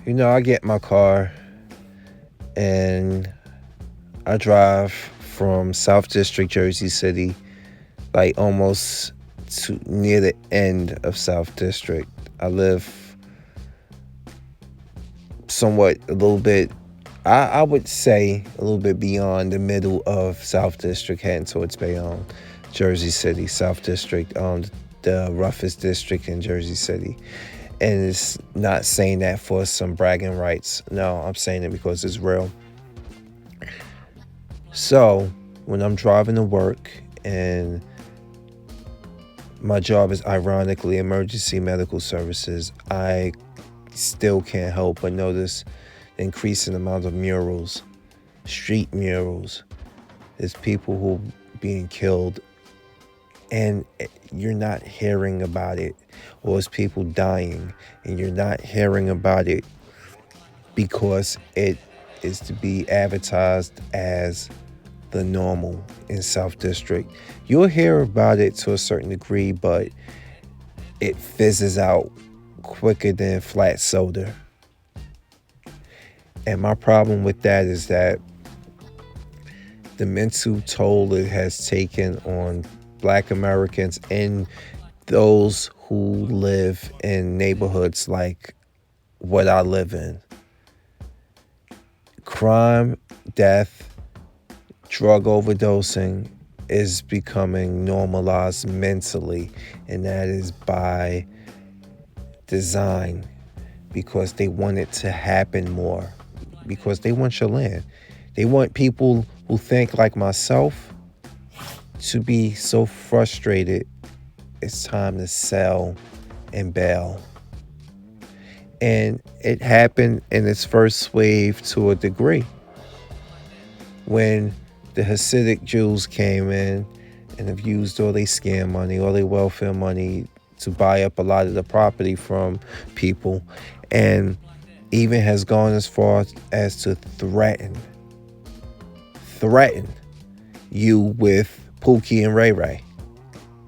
I get my car and I drive from South District, Jersey City, like almost to near the end of South District. I live somewhat a little bit, I would say a little bit beyond the middle of South District, heading towards Bayonne, Jersey City, South District, the roughest district in Jersey City. And it's not saying that for some bragging rights. No, I'm saying it because it's real. So when I'm driving to work and my job is ironically emergency medical services, I still can't help but notice the increasing amount of murals, street murals. There's people who are being killed and you're not hearing about it. Or it's people dying and you're not hearing about it because it is to be advertised as the normal in South District. You'll hear about it to a certain degree, but it fizzes out quicker than flat soda. And my problem with that is that the mental toll it has taken on Black Americans and those who live in neighborhoods like what I live in. Crime, death, drug overdosing is becoming normalized mentally, and that is by design because they want it to happen more, because they want your land. They want people who think like myself to be so frustrated it's time to sell and bail. And it happened in its first wave to a degree. When the Hasidic Jews came in and have used all their scam money, all their welfare money to buy up a lot of the property from people, and even has gone as far as to threaten you with Pookie and Ray Ray.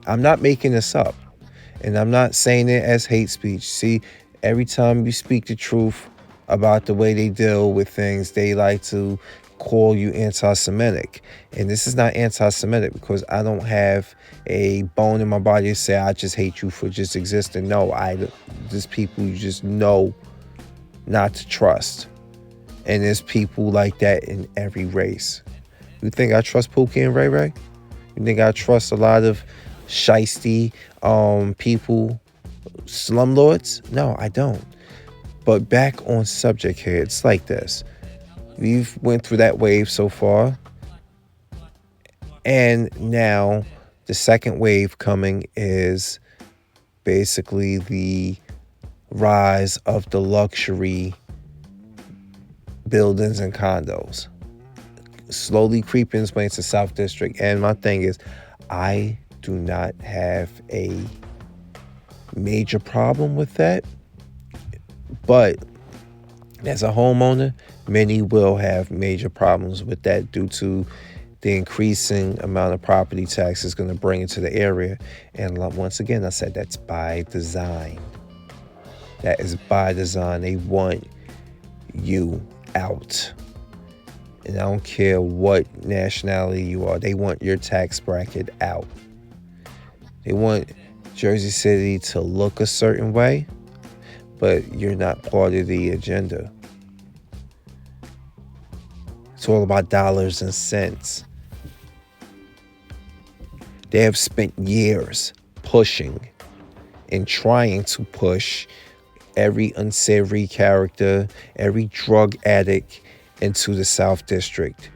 I'm not making this up, and I'm not saying it as hate speech. See, every time you speak the truth about the way they deal with things, they like to call you anti-Semitic. And this is not anti-Semitic because I don't have a bone in my body to say I just hate you for just existing. No, there's people you just know not to trust. And there's people like that in every race. You think I trust Pookie and Ray Ray? You think I trust a lot of shiesty people, slumlords? No, I don't. But back on subject here, it's like this. We've went through that wave so far. And now the second wave coming is basically the rise of the luxury buildings and condos. Slowly creeping its way into South District. And my thing is, I do not have a major problem with that. But as a homeowner, many will have major problems with that due to the increasing amount of property taxes going to bring into the area. And once again, I said that's by design. That is by design. They want you out. And I don't care what nationality you are. They want your tax bracket out. They want Jersey City to look a certain way, but you're not part of the agenda. It's all about dollars and cents. They have spent years pushing and trying to push every unsavory character, every drug addict into the South District.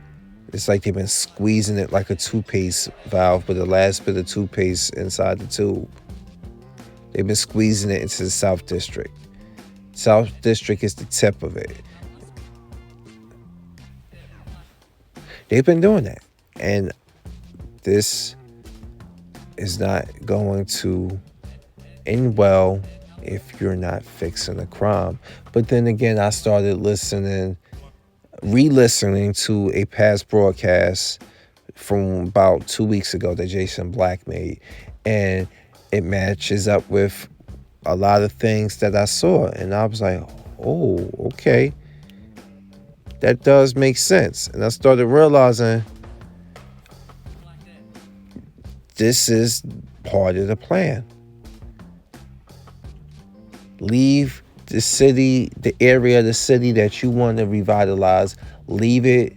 It's like they've been squeezing it like a toothpaste valve with the last bit of toothpaste inside the tube. They've been squeezing it into the South District. South District is the tip of it. They've been doing that. And this is not going to end well if you're not fixing the crime. But then again, I started re-listening to a past broadcast from about 2 weeks ago that Jason Black made. And it matches up with a lot of things that I saw. And I was like, oh, okay, that does make sense. And I started realizing this is part of the plan. Leave the city, the area of the city that you want to revitalize, leave it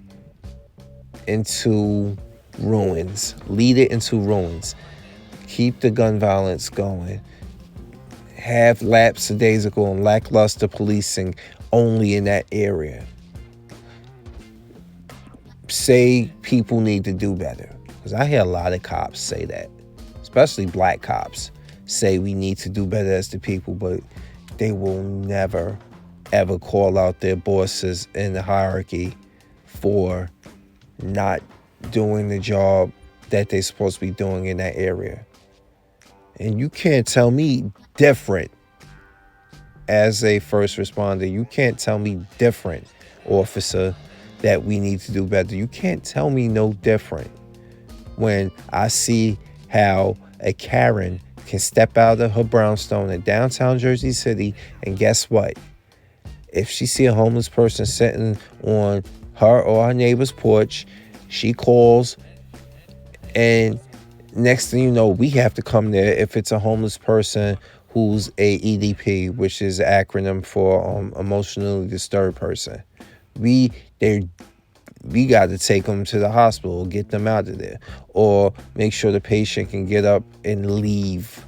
into ruins. Lead it into ruins. Keep the gun violence going. Have lapsadaisical and lackluster policing only in that area. Say people need to do better. Because I hear a lot of cops say that, especially black cops, say we need to do better as the people, but they will never, ever call out their bosses in the hierarchy for not doing the job that they're supposed to be doing in that area. And you can't tell me different as a first responder. You can't tell me different, officer, that we need to do better. You can't tell me no different when I see how a Karen can step out of her brownstone in downtown Jersey City, and guess what? If she see a homeless person sitting on her or her neighbor's porch, she calls, and next thing you know, we have to come there if it's a homeless person who's a EDP, which is an acronym for emotionally disturbed person. We they we got to take them to the hospital, get them out of there, or make sure the patient can get up and leave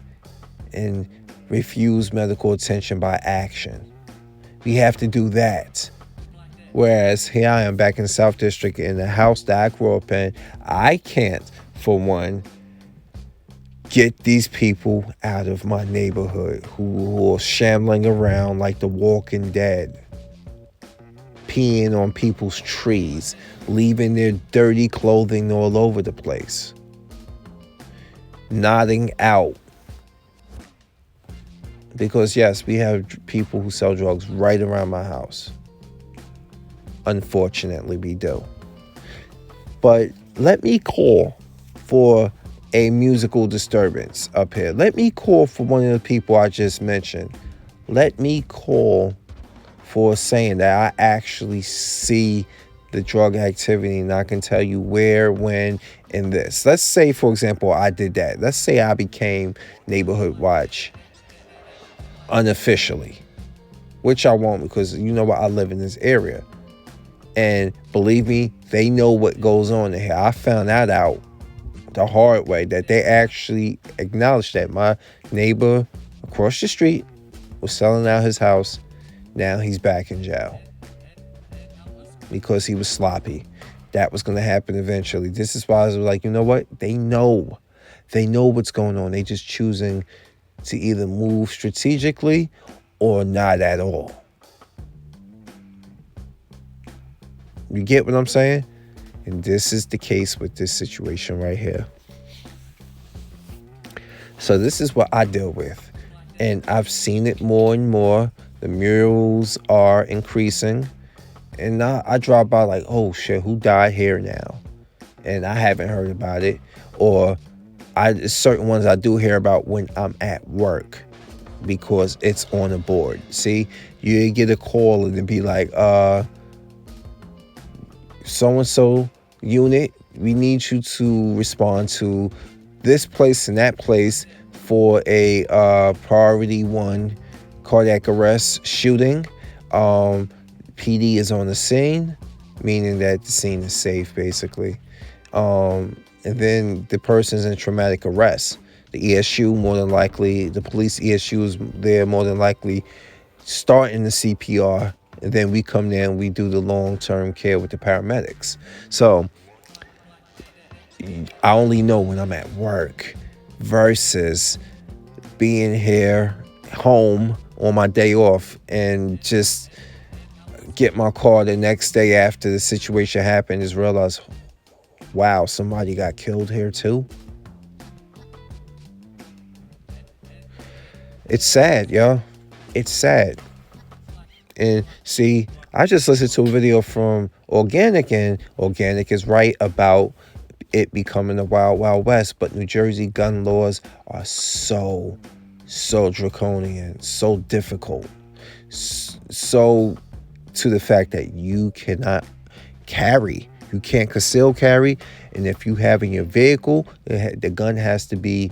and refuse medical attention by action. We have to do that. Whereas here I am back in the South District in the house that I grew up in, I can't, for one, get these people out of my neighborhood who are shambling around like the Walking Dead, peeing on people's trees, leaving their dirty clothing all over the place, nodding out. Because yes, we have people who sell drugs right around my house. Unfortunately, we do. But let me call for a musical disturbance up here. Let me call for one of the people I just mentioned. Let me call for saying that I actually see the drug activity and I can tell you where, when, and this. Let's say, for example, I did that. Let's say I became Neighborhood Watch unofficially, which I won't, because you know what, I live in this area. And believe me, they know what goes on in here. I found that out the hard way, that they actually acknowledged that my neighbor across the street was selling out his house. Now he's back in jail because he was sloppy. That was going to happen eventually. This is why I was like, you know what? They know what's going on. They just choosing to either move strategically or not at all. You get what I'm saying? And this is the case with this situation right here. So this is what I deal with. And I've seen it more and more. The murals are increasing. And I drive by like, oh shit, who died here now? And I haven't heard about it. Or certain ones I do hear about when I'm at work, because it's on a board. See, you get a call and it'd be like, so-and-so unit, we need you to respond to this place and that place for a priority 1 cardiac arrest shooting. PD is on the scene, meaning that the scene is safe, basically. And then the person's in traumatic arrest. The ESU, more than likely, the police ESU is there, more than likely starting the CPR. And then we come there and we do the long-term care with the paramedics. So I only know when I'm at work versus being here home on my day off and just get my car the next day after the situation happened, is realize, wow, somebody got killed here too. It's sad, yo. It's sad. And see, I just listened to a video from Organic, and Organic is right about it becoming the wild, wild west. But New Jersey gun laws are so draconian, so difficult. So to the fact that you cannot carry, you can't conceal carry, and if you have in your vehicle, the gun has to be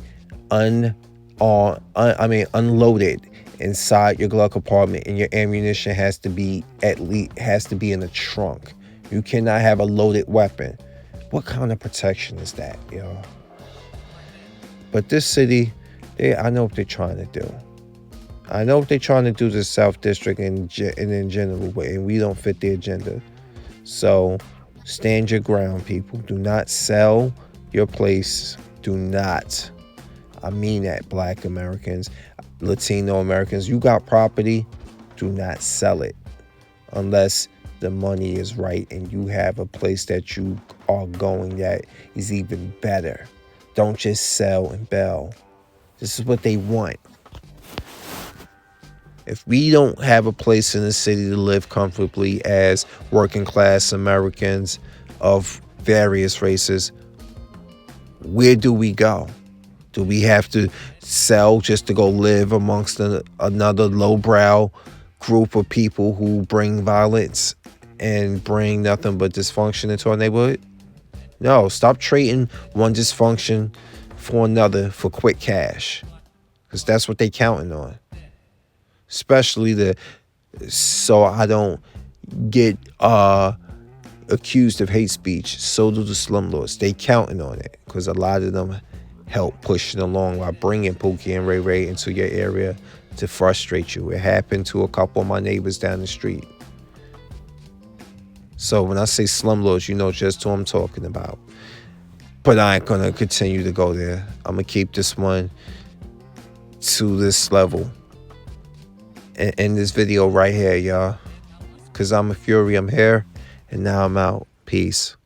unloaded inside your glove compartment, and your ammunition has to be in the trunk. You cannot have a loaded weapon. What kind of protection is that, yo? But this city, I know what they're trying to do. I know what they're trying to do to South District in general way, and we don't fit the agenda. So stand your ground, people. Do not sell your place. Do not. I mean that, Black Americans, Latino Americans. You got property. Do not sell it unless the money is right and you have a place that you are going that is even better. Don't just sell and bail. This is what they want. If we don't have a place in the city to live comfortably as working class Americans of various races, where do we go? Do we have to sell just to go live amongst another lowbrow group of people who bring violence and bring nothing but dysfunction into our neighborhood? No, stop trading one dysfunction for another for quick cash, because that's what they counting on. Especially so I don't get accused of hate speech. So do the slumlords. They counting on it because a lot of them help push it along by bringing Pookie and Ray Ray into your area to frustrate you. It happened to a couple of my neighbors down the street. So when I say slumlords, you know just who I'm talking about. But I ain't gonna continue to go there. I'm gonna keep this one to this level in this video right here, y'all. Because I'm a Fury, I'm here, and now I'm out. Peace.